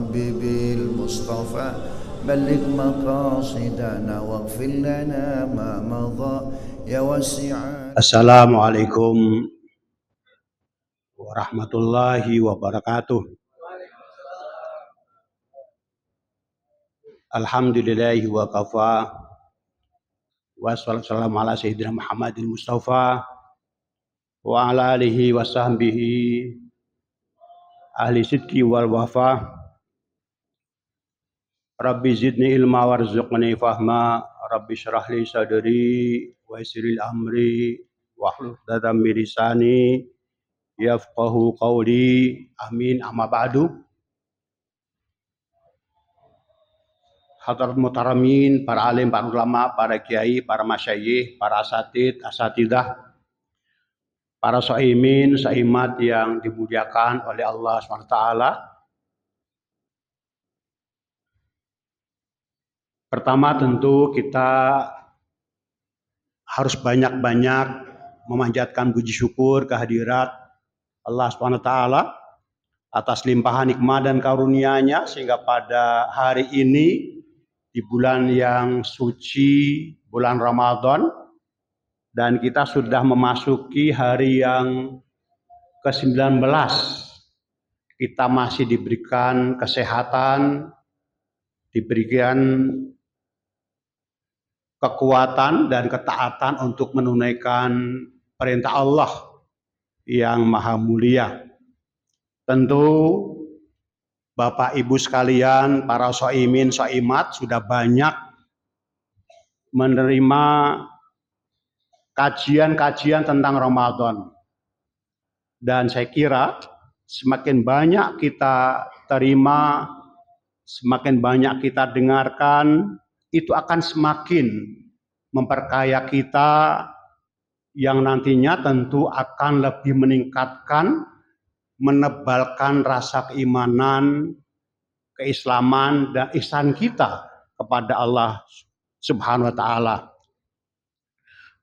ربي بالمصطفى بلغ مقاصدنا واغفر لنا ما مضى يا واسع. Assalamualaikum warahmatullahi wabarakatuh. Alhamdulillahi wa kafa wa sallallahu ala sayyidina Muhammadin Mustafa wa ala alihi wa sahbihi ahli sidqi wal wafa. Rabbi zidni ilma warzuqni fahma. Rabbi syrah li sadri wa yassir amri wahlul 'uqdatam min lisani yafqahu qawli. Amin. Amma ba'du. Hadirat muhtaramin, para alim, para ulama, para kiai, para masyayikh, para asatidah, para shaimin, saimat yang dimuliakan oleh Allah SWT. Pertama tentu kita harus banyak-banyak memanjatkan puji syukur kehadirat Allah SWT atas limpahan nikmat dan karunia-Nya, sehingga pada hari ini di bulan yang suci, bulan Ramadan, dan kita sudah memasuki hari yang ke-19. Kita masih diberikan kesehatan, diberikan kekuatan dan ketaatan untuk menunaikan perintah Allah yang maha mulia. Tentu Bapak Ibu sekalian, para shaimin, shaimat sudah banyak menerima kajian-kajian tentang Ramadan. Dan saya kira semakin banyak kita terima, semakin banyak kita dengarkan, itu akan semakin memperkaya kita, yang nantinya tentu akan lebih meningkatkan, menebalkan rasa keimanan, keislaman, dan ihsan kita kepada Allah Subhanahu wa Ta'ala.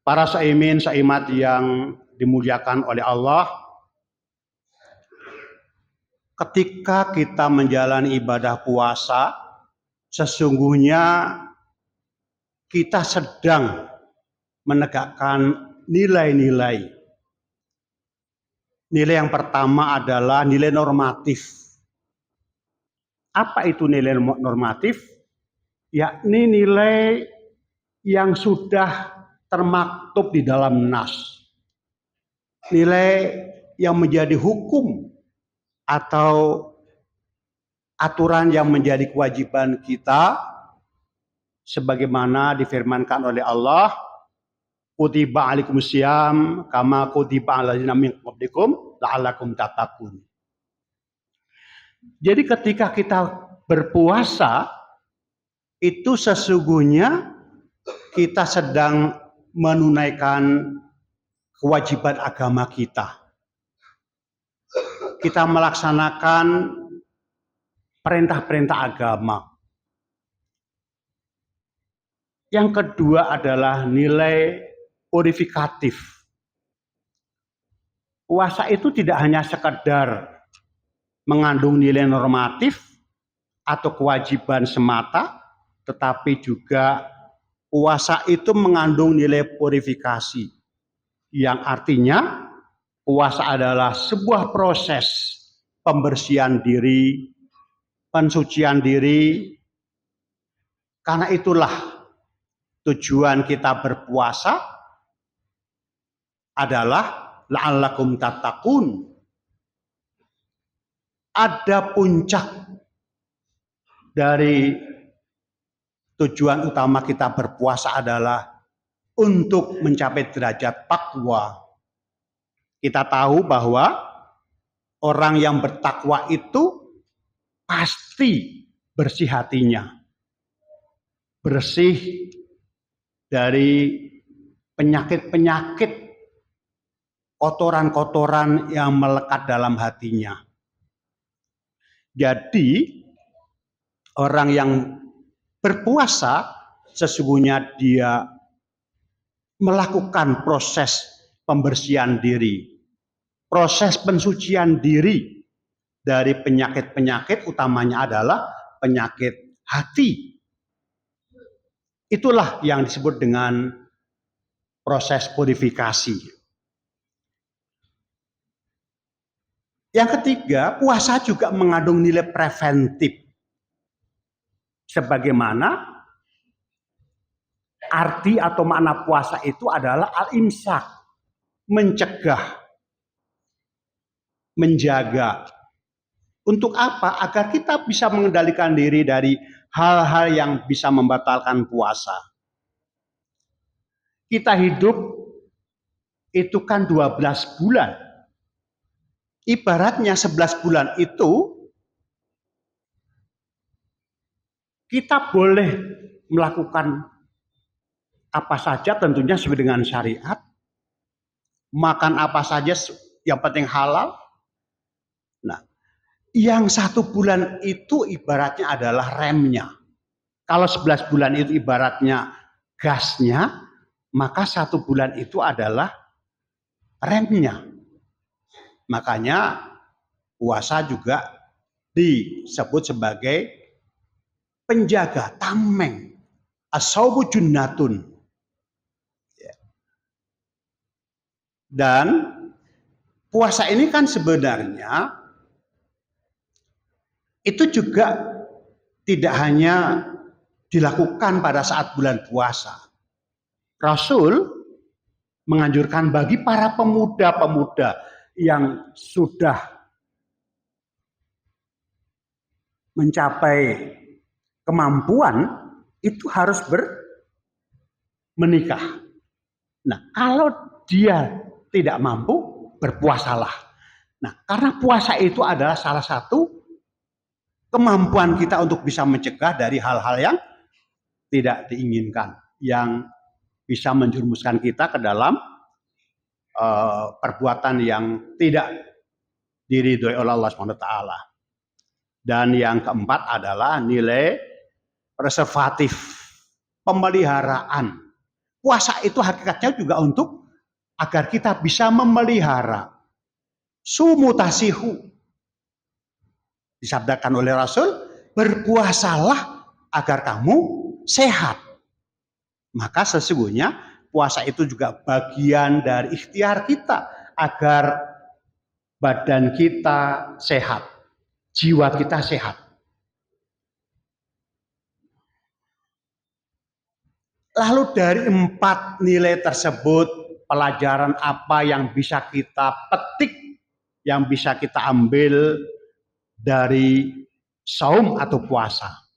Para shaimin, shaimat yang dimuliakan oleh Allah, ketika kita menjalani ibadah puasa, sesungguhnya kita sedang menegakkan nilai-nilai. Nilai yang pertama adalah nilai normatif. Apa itu nilai normatif? Yakni nilai yang sudah termaktub di dalam nas. Nilai yang menjadi hukum atau aturan yang menjadi kewajiban kita, sebagaimana difirmankan oleh Allah, kutiba alaikumusiyam kama kutiba alal ladzina min qablikum la'allakum tattaqun. Jadi ketika kita berpuasa, itu sesungguhnya kita sedang menunaikan kewajiban agama kita. Kita melaksanakan perintah-perintah agama. Yang kedua adalah nilai purifikatif. Puasa itu tidak hanya sekedar mengandung nilai normatif atau kewajiban semata, tetapi juga puasa itu mengandung nilai purifikasi, yang artinya puasa adalah sebuah proses pembersihan diri, pensucian diri. Karena itulah tujuan kita berpuasa adalah la'allakum tattaqun. Ada puncak dari tujuan utama kita berpuasa adalah untuk mencapai derajat takwa. Kita tahu bahwa orang yang bertakwa itu pasti bersih hatinya, bersih dari penyakit-penyakit, kotoran-kotoran yang melekat dalam hatinya. Jadi orang yang berpuasa sesungguhnya dia melakukan proses pembersihan diri, proses pensucian diri dari penyakit-penyakit, utamanya adalah penyakit hati. Itulah yang disebut dengan proses purifikasi. Yang ketiga, puasa juga mengandung nilai preventif. Sebagaimana arti atau makna puasa itu adalah al-imsak, mencegah, menjaga. Untuk apa? Agar kita bisa mengendalikan diri dari hal-hal yang bisa membatalkan puasa. Kita hidup itu kan 12 bulan. Ibaratnya 11 bulan itu kita boleh melakukan apa saja, tentunya sesuai dengan syariat. Makan apa saja, yang penting halal. Nah, yang 1 bulan itu ibaratnya adalah remnya. Kalau 11 bulan itu ibaratnya gasnya, maka 1 bulan itu adalah remnya. Makanya puasa juga disebut sebagai penjaga, tameng. As-shaumu junnatun. Dan puasa ini kan sebenarnya itu juga tidak hanya dilakukan pada saat bulan puasa. Rasul menganjurkan bagi para pemuda-pemuda yang sudah mencapai kemampuan itu harus menikah. Nah, kalau dia tidak mampu, berpuasalah. Nah, karena puasa itu adalah salah satu kemampuan kita untuk bisa mencegah dari hal-hal yang tidak diinginkan, yang bisa menjerumuskan kita ke dalam perbuatan yang tidak diridhoi oleh Allah SWT. Dan yang keempat adalah nilai preservatif, pemeliharaan. Puasa itu hakikatnya juga untuk agar kita bisa memelihara sumutasihu. Disabdakan oleh Rasul, berpuasalah agar kamu sehat. Maka sesungguhnya puasa itu juga bagian dari ikhtiar kita agar badan kita sehat, jiwa kita sehat. Lalu dari 4 nilai tersebut, pelajaran apa yang bisa kita petik, yang bisa kita ambil dari saum atau puasa?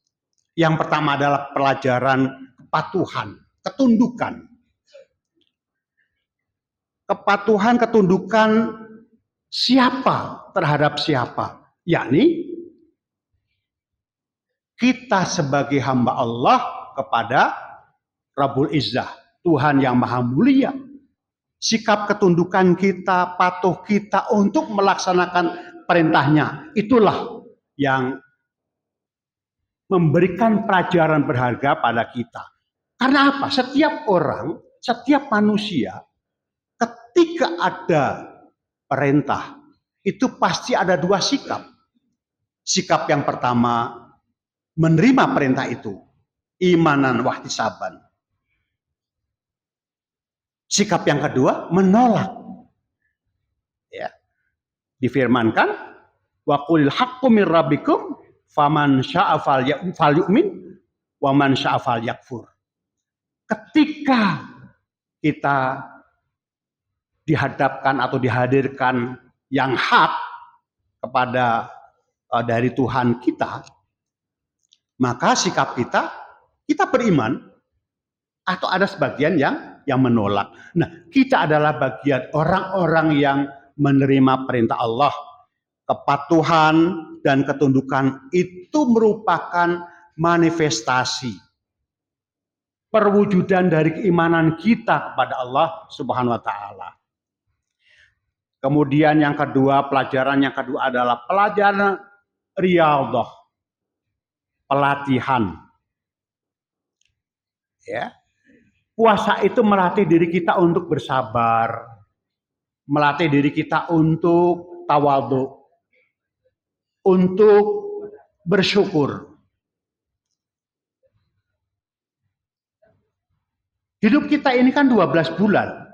Yang pertama adalah pelajaran kepatuhan, ketundukan. Kepatuhan, ketundukan siapa terhadap siapa? Yakni kita sebagai hamba Allah kepada Rabbul Izzah, Tuhan yang Maha Mulia. Sikap ketundukan kita, patuh kita untuk melaksanakan perintahnya, itulah yang memberikan pelajaran berharga pada kita. Karena apa? Setiap orang, setiap manusia, ketika ada perintah, itu pasti ada 2 sikap. Sikap yang pertama, menerima perintah itu, imanan wahtisaban. Sikap yang kedua, menolak. Ya. Difirmankan, wa qulil haqqu mir rabbikum faman syaa'a falyu'min wa man syaa'a falyakfur. Ketika kita dihadapkan atau dihadirkan yang hak kepada dari Tuhan kita, maka sikap kita beriman, atau ada sebagian yang menolak. Nah, kita adalah bagian orang-orang yang menerima perintah Allah. Kepatuhan dan ketundukan itu merupakan manifestasi perwujudan dari keimanan kita kepada Allah Subhanahu wa taala. Kemudian yang kedua, pelajaran yang kedua adalah pelajaran riyadhah, pelatihan. Ya. Puasa itu melatih diri kita untuk bersabar, melatih diri kita untuk tawadhu, untuk bersyukur. Hidup kita ini kan 12 bulan.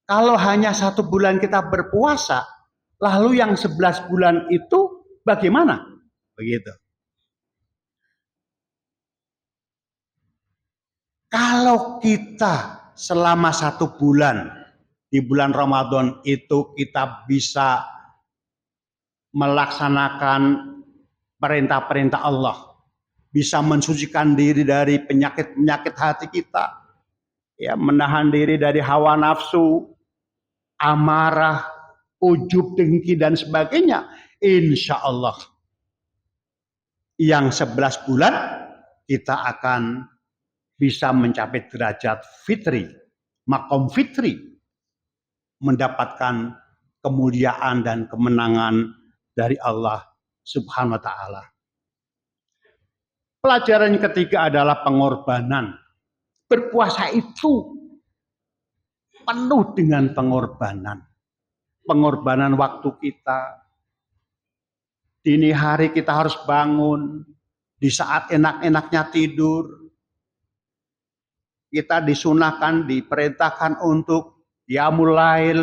Kalau hanya 1 bulan kita berpuasa, lalu yang 11 bulan itu bagaimana? Begitu. Kalau kita selama 1 bulan di bulan Ramadan itu kita bisa melaksanakan perintah-perintah Allah, bisa mensucikan diri dari penyakit-penyakit hati kita, ya, menahan diri dari hawa nafsu, amarah, ujub, dengki dan sebagainya, insya Allah yang 11 bulan kita akan bisa mencapai derajat fitri, makom fitri, mendapatkan kemuliaan dan kemenangan dari Allah Subhanahu wa Ta'ala. Pelajaran yang ketiga adalah pengorbanan. Berpuasa itu penuh dengan pengorbanan. Pengorbanan waktu kita. Dini hari kita harus bangun. Di saat enak-enaknya tidur. Kita disunahkan, diperintahkan untuk qiyamul lail.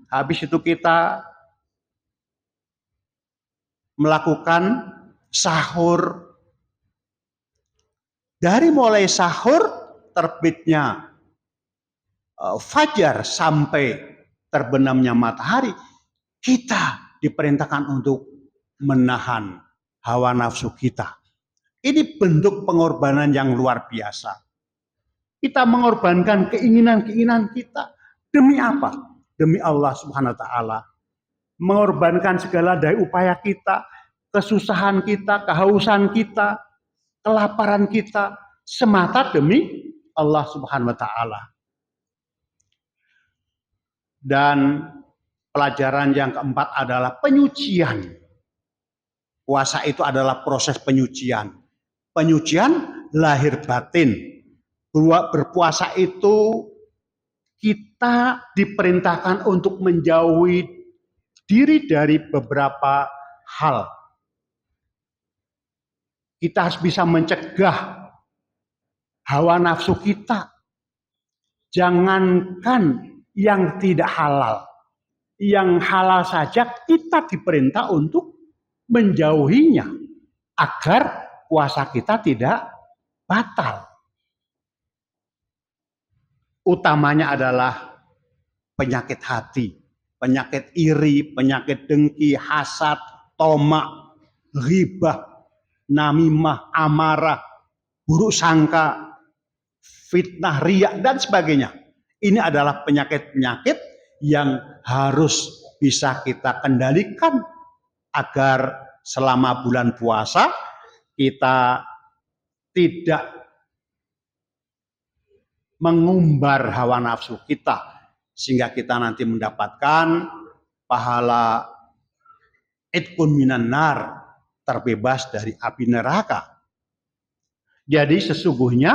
Habis itu kita melakukan sahur. Dari mulai sahur terbitnya fajar sampai terbenamnya matahari, kita diperintahkan untuk menahan hawa nafsu kita. Ini bentuk pengorbanan yang luar biasa. Kita mengorbankan keinginan-keinginan kita. Demi apa? Demi Allah Subhanahu wa Ta'ala. Mengorbankan segala daya upaya kita, kesusahan kita, kehausan kita, kelaparan kita, semata demi Allah Subhanahu wa Ta'ala. Dan pelajaran yang keempat adalah penyucian. Puasa itu adalah proses penyucian. Penyucian lahir batin. Berpuasa itu kita diperintahkan untuk menjauhi diri dari beberapa hal. Kita harus bisa mencegah hawa nafsu kita. Jangankan yang tidak halal. Yang halal saja kita diperintah untuk menjauhinya. Agar puasa kita tidak batal. Utamanya adalah penyakit hati. Penyakit iri, penyakit dengki, hasad, tomak, ghibah, namimah, amarah, buruk sangka, fitnah, riya, dan sebagainya. Ini adalah penyakit-penyakit yang harus bisa kita kendalikan agar selama bulan puasa kita tidak mengumbar hawa nafsu kita, sehingga kita nanti mendapatkan pahala itqun minan nar, terbebas dari api neraka. Jadi sesungguhnya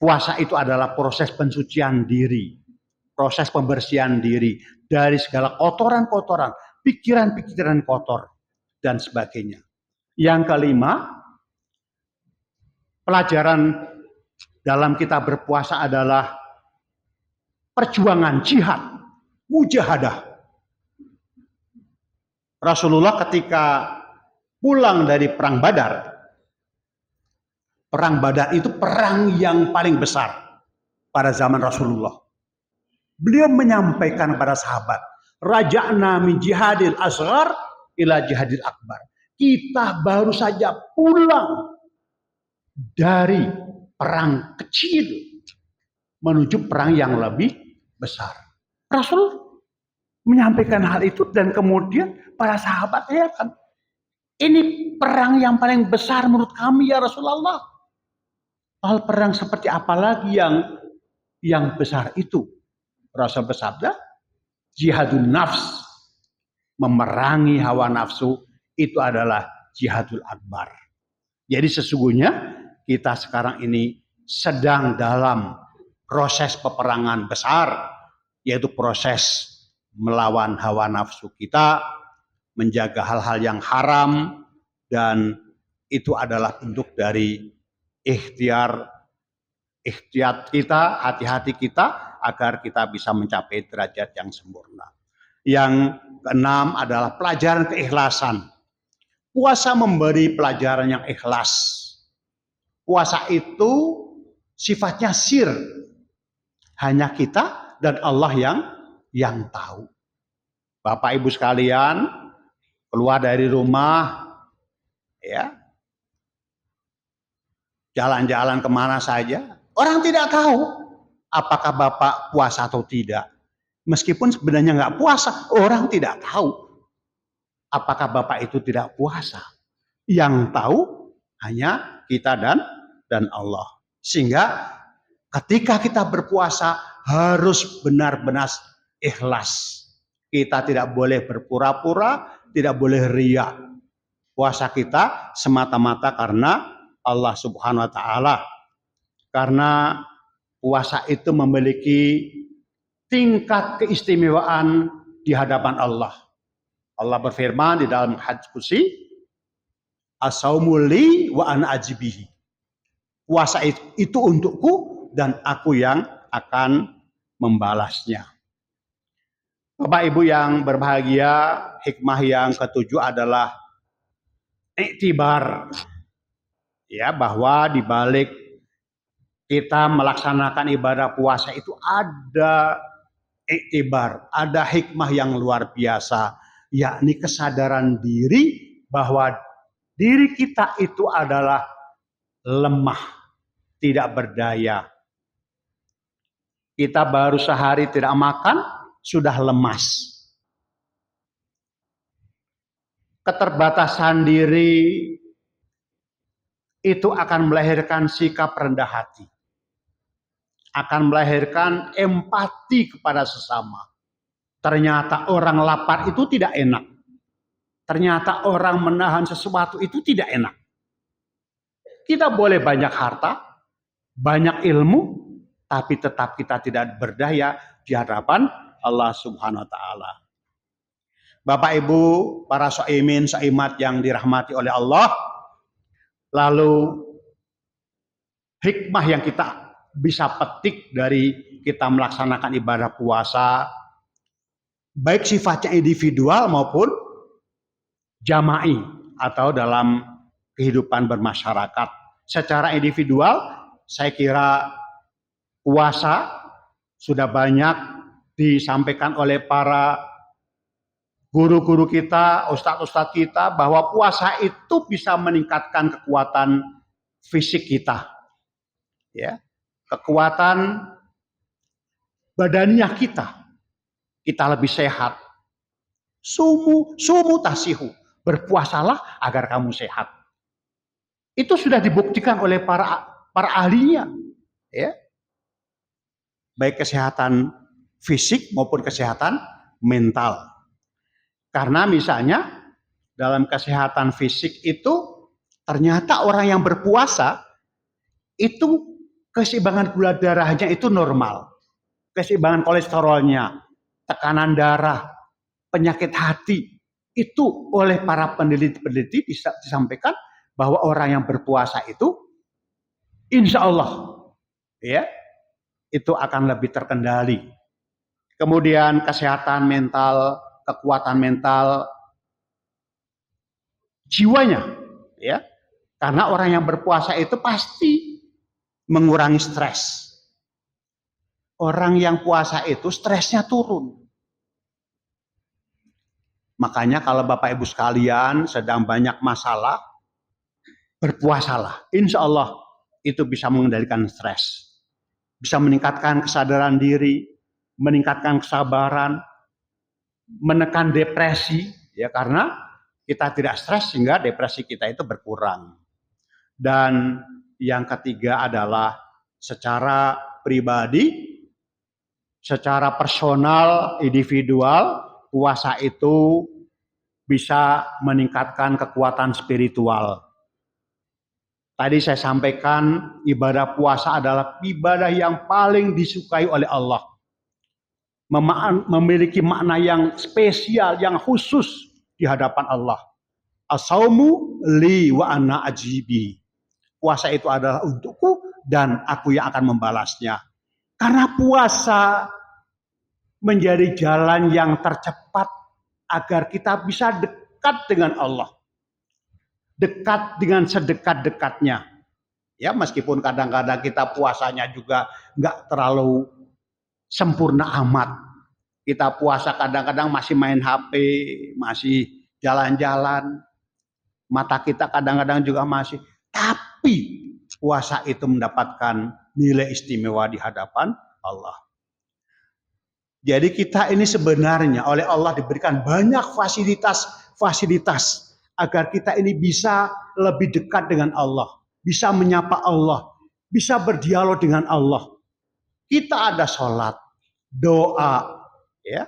puasa itu adalah proses pensucian diri, proses pembersihan diri dari segala kotoran-kotoran, pikiran-pikiran kotor, dan sebagainya. Yang kelima, pelajaran dalam kita berpuasa adalah perjuangan jihad, mujahadah. Rasulullah ketika pulang dari perang Badar itu perang yang paling besar pada zaman Rasulullah. Beliau menyampaikan kepada sahabat, raja'na min jihadil asghar ila jihadil akbar. Kita baru saja pulang dari perang kecil menuju perang yang lebih besar. Rasul menyampaikan hal itu dan kemudian para sahabat heran. Ini perang yang paling besar menurut kami ya Rasulullah. Hal perang seperti apa lagi yang besar itu? Rasul bersabda, jihadun nafs, memerangi hawa nafsu itu adalah jihadul akbar. Jadi sesungguhnya kita sekarang ini sedang dalam proses peperangan besar, yaitu proses melawan hawa nafsu kita, menjaga hal-hal yang haram, dan itu adalah bentuk dari ikhtiar kita, hati-hati kita agar kita bisa mencapai derajat yang sempurna. Yang keenam adalah pelajaran keikhlasan. Puasa memberi pelajaran yang ikhlas. Puasa itu sifatnya sir. Hanya kita dan Allah yang tahu. Bapak Ibu sekalian, keluar dari rumah, ya, jalan-jalan kemana saja, orang tidak tahu apakah Bapak puasa atau tidak. Meskipun sebenarnya nggak puasa, orang tidak tahu apakah Bapak itu tidak puasa. Yang tahu hanya kita dan Allah. Sehingga ketika kita berpuasa harus benar-benar ikhlas. Kita tidak boleh berpura-pura, tidak boleh riya. Puasa kita semata-mata karena Allah Subhanahu wa taala. Karena puasa itu memiliki tingkat keistimewaan di hadapan Allah. Allah berfirman di dalam hadits qudsi, "As-saumu li wa ana ajibihi." Puasa itu untukku dan aku yang akan membalasnya. Bapak Ibu yang berbahagia, hikmah yang ketujuh adalah iktibar. Ya, bahwa di balik kita melaksanakan ibadah puasa itu ada iktibar, ada hikmah yang luar biasa, yakni kesadaran diri bahwa diri kita itu adalah lemah, tidak berdaya. Kita baru sehari tidak makan, sudah lemas. Keterbatasan diri itu akan melahirkan sikap rendah hati. Akan melahirkan empati kepada sesama. Ternyata orang lapar itu tidak enak. Ternyata orang menahan sesuatu itu tidak enak. Kita boleh banyak harta, banyak ilmu, tapi tetap kita tidak berdaya di hadapan Allah Subhanahu wa taala. Bapak Ibu, para shaimin, shaimat yang dirahmati oleh Allah, lalu hikmah yang kita bisa petik dari kita melaksanakan ibadah puasa, baik sifatnya individual maupun jama'i atau dalam kehidupan bermasyarakat. Secara individual, saya kira puasa sudah banyak disampaikan oleh para guru-guru kita, ustadz-ustadz kita, bahwa puasa itu bisa meningkatkan kekuatan fisik kita. Ya. Kekuatan badaniah kita. Kita lebih sehat. Sumu tasihu. Berpuasalah agar kamu sehat. Itu sudah dibuktikan oleh para ahlinya. Ya. Baik kesehatan fisik maupun kesehatan mental. Karena misalnya dalam kesehatan fisik itu ternyata orang yang berpuasa itu keseimbangan gula darahnya itu normal. Keseimbangan kolesterolnya, tekanan darah, penyakit hati. Itu oleh para peneliti disampaikan bahwa orang yang berpuasa itu insya Allah ya, itu akan lebih terkendali. Kemudian kesehatan mental, kekuatan mental, jiwanya. Ya, karena orang yang berpuasa itu pasti mengurangi stres. Orang yang puasa itu stresnya turun. Makanya kalau Bapak Ibu sekalian sedang banyak masalah, berpuasalah. Insya Allah itu bisa mengendalikan stres. Bisa meningkatkan kesadaran diri, meningkatkan kesabaran, menekan depresi. Ya, karena kita tidak stres sehingga depresi kita itu berkurang. Dan yang ketiga adalah secara pribadi, secara personal, individual, puasa itu bisa meningkatkan kekuatan spiritual. Tadi saya sampaikan ibadah puasa adalah ibadah yang paling disukai oleh Allah. memiliki makna yang spesial, yang khusus di hadapan Allah. As-saumu li wa ana ajibi. Puasa itu adalah untukku dan aku yang akan membalasnya. Karena puasa menjadi jalan yang tercepat agar kita bisa dekat dengan Allah. Dekat dengan sedekat-dekatnya. Ya, meskipun kadang-kadang kita puasanya juga nggak terlalu sempurna amat. Kita puasa kadang-kadang masih main HP, masih jalan-jalan. Mata kita kadang-kadang juga masih. Tapi puasa itu mendapatkan nilai istimewa di hadapan Allah. Jadi kita ini sebenarnya oleh Allah diberikan banyak fasilitas agar kita ini bisa lebih dekat dengan Allah, bisa menyapa Allah, bisa berdialog dengan Allah. Kita ada sholat, doa, ya.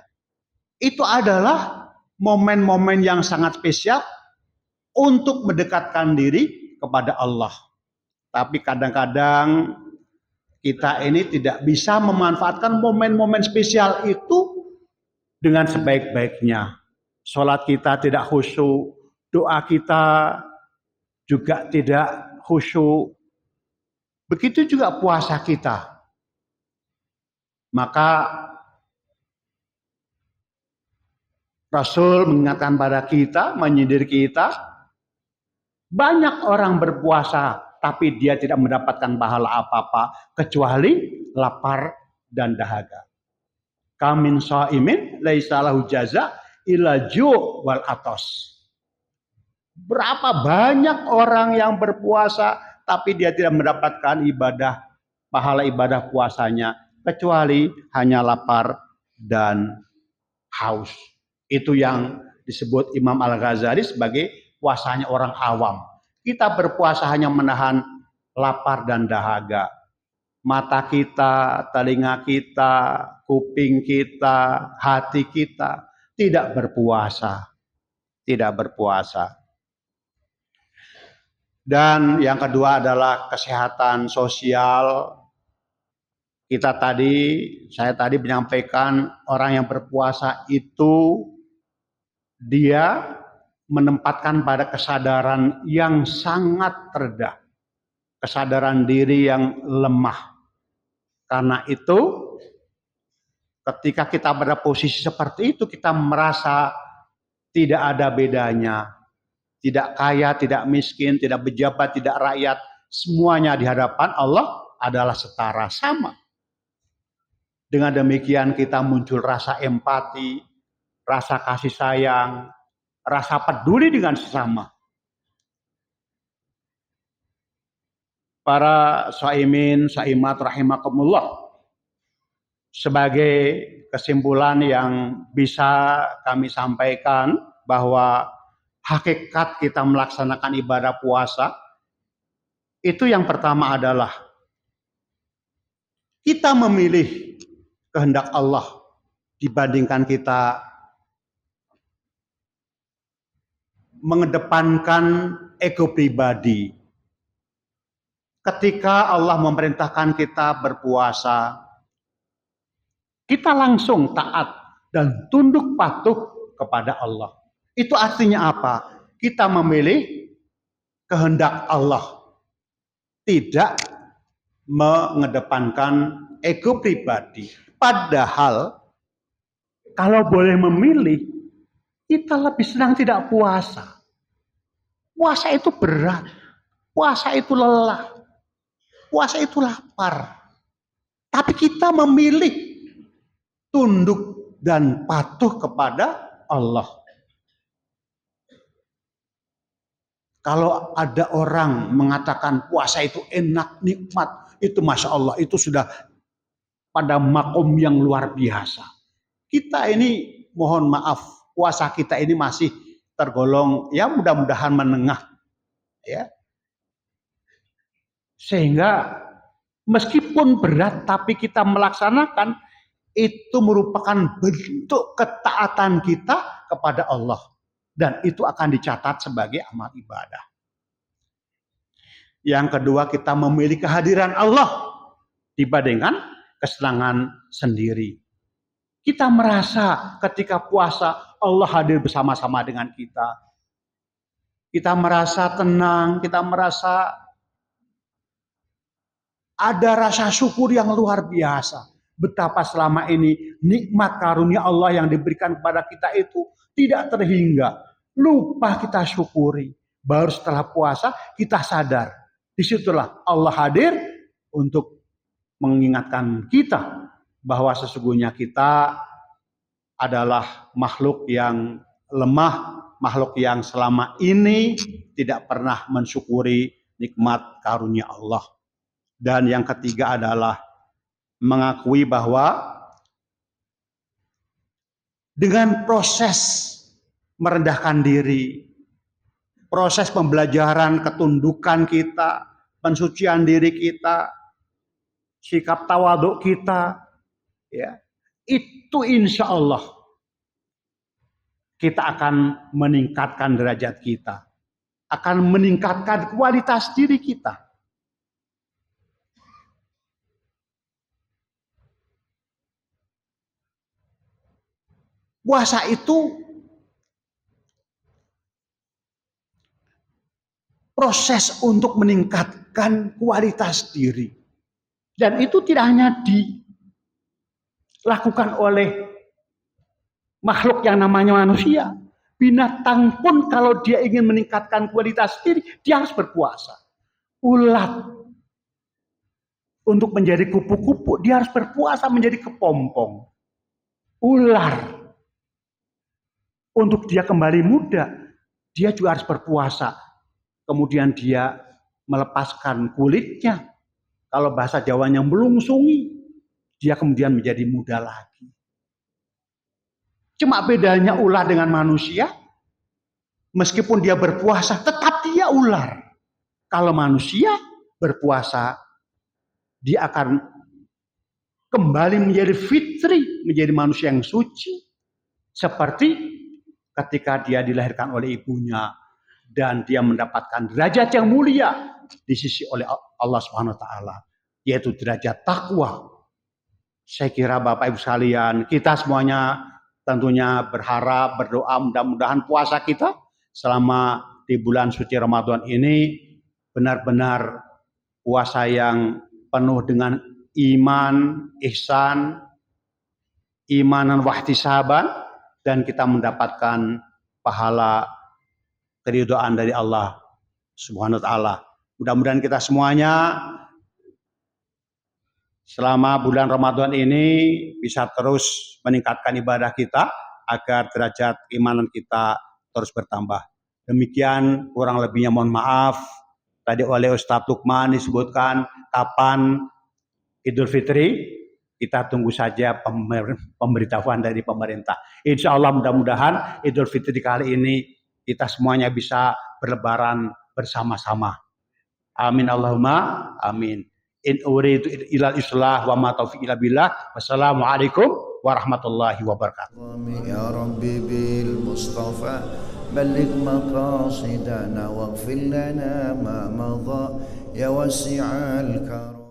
Itu adalah momen-momen yang sangat spesial untuk mendekatkan diri kepada Allah. Tapi kadang-kadang kita ini tidak bisa memanfaatkan momen-momen spesial itu dengan sebaik-baiknya. Sholat kita tidak khusyuk, doa kita juga tidak khusyuk. Begitu juga puasa kita. Maka Rasul mengingatkan pada kita, menyindir kita, banyak orang berpuasa tapi dia tidak mendapatkan pahala apa-apa kecuali lapar dan dahaga. Kamin shaimin laisa lahu jaza illa ju' wal atos. Berapa banyak orang yang berpuasa tapi dia tidak mendapatkan pahala ibadah puasanya kecuali hanya lapar dan haus. Itu yang disebut Imam Al-Ghazali sebagai puasanya orang awam. Kita berpuasa hanya menahan lapar dan dahaga. Mata kita, telinga kita, kuping kita, hati kita tidak berpuasa. Tidak berpuasa. Dan yang kedua adalah kesehatan sosial. Saya tadi menyampaikan orang yang berpuasa itu dia menempatkan pada kesadaran yang sangat rendah, kesadaran diri yang lemah. Karena itu, ketika kita pada posisi seperti itu, kita merasa tidak ada bedanya. Tidak kaya, tidak miskin, tidak pejabat, tidak rakyat. Semuanya di hadapan Allah adalah setara, sama. Dengan demikian kita muncul rasa empati, rasa kasih sayang, rasa peduli dengan sesama. Para shaimin, shaimat rahimakumullah. Sebagai kesimpulan yang bisa kami sampaikan bahwa hakikat kita melaksanakan ibadah puasa itu yang pertama adalah kita memilih kehendak Allah dibandingkan kita mengedepankan ego pribadi. Ketika Allah memerintahkan kita berpuasa, kita langsung taat dan tunduk patuh kepada Allah. Itu artinya apa? Kita memilih kehendak Allah. Tidak mengedepankan ego pribadi. Padahal kalau boleh memilih, kita lebih senang tidak puasa. Puasa itu berat. Puasa itu lelah. Puasa itu lapar. Tapi kita memilih tunduk dan patuh kepada Allah. Kalau ada orang mengatakan puasa itu enak, nikmat, itu Masya Allah, itu sudah pada makom yang luar biasa. Kita ini mohon maaf, puasa kita ini masih tergolong ya mudah-mudahan menengah. Ya. Sehingga meskipun berat tapi kita melaksanakan itu merupakan bentuk ketaatan kita kepada Allah. Dan itu akan dicatat sebagai amal ibadah. Yang kedua, kita memilih kehadiran Allah dibandingkan kesenangan sendiri. Kita merasa ketika puasa Allah hadir bersama-sama dengan kita. Kita merasa tenang, kita merasa ada rasa syukur yang luar biasa. Betapa selama ini nikmat karunia Allah yang diberikan kepada kita itu tidak terhingga. Lupa kita syukuri. Baru setelah puasa kita sadar. Disitulah Allah hadir untuk mengingatkan kita bahwa sesungguhnya kita adalah makhluk yang lemah, makhluk yang selama ini tidak pernah mensyukuri nikmat karunia Allah. Dan yang ketiga adalah mengakui bahwa dengan proses merendahkan diri, proses pembelajaran ketundukan kita, pensucian diri kita, sikap tawaduk kita, ya, itu insya Allah kita akan meningkatkan derajat kita, akan meningkatkan kualitas diri kita. Puasa itu proses untuk meningkatkan kualitas diri. Dan itu tidak hanya dilakukan oleh makhluk yang namanya manusia. Binatang pun kalau dia ingin meningkatkan kualitas diri, dia harus berpuasa. Ulat untuk menjadi kupu-kupu, dia harus berpuasa menjadi kepompong. Ular untuk dia kembali muda, dia juga harus berpuasa. Kemudian dia melepaskan kulitnya. Kalau bahasa Jawanya melungsungi, dia kemudian menjadi muda lagi. Cuma bedanya ular dengan manusia, meskipun dia berpuasa, tetap dia ular. Kalau manusia berpuasa, dia akan kembali menjadi fitri, menjadi manusia yang suci. Seperti ketika dia dilahirkan oleh ibunya dan dia mendapatkan derajat yang mulia di sisi oleh Allah Subhanahu wa taala, yaitu derajat takwa. Saya kira Bapak Ibu sekalian, kita semuanya tentunya berharap, berdoa mudah-mudahan puasa kita selama di bulan suci Ramadan ini benar-benar puasa yang penuh dengan iman, ihsan, imanan wahtisaban, dan kita mendapatkan pahala keridhaan dari Allah Subhanahu wa taala. Mudah-mudahan kita semuanya selama bulan Ramadan ini bisa terus meningkatkan ibadah kita agar derajat keimanan kita terus bertambah. Demikian kurang lebihnya mohon maaf. Tadi oleh Ustadz Lukman disebutkan kapan Idul Fitri. Kita tunggu saja pemberitahuan dari pemerintah. Insya Allah mudah-mudahan Idul Fitri kali ini kita semuanya bisa berlebaran bersama-sama. Amin Allahumma amin. In uridu ilal islah wa ma taufiq illa billah. Wassalamualaikum warahmatullahi wabarakatuh. Ya Rabbi bil Mustafa balligh maqasidana waghfir lana ma madha ya wasi'al karam.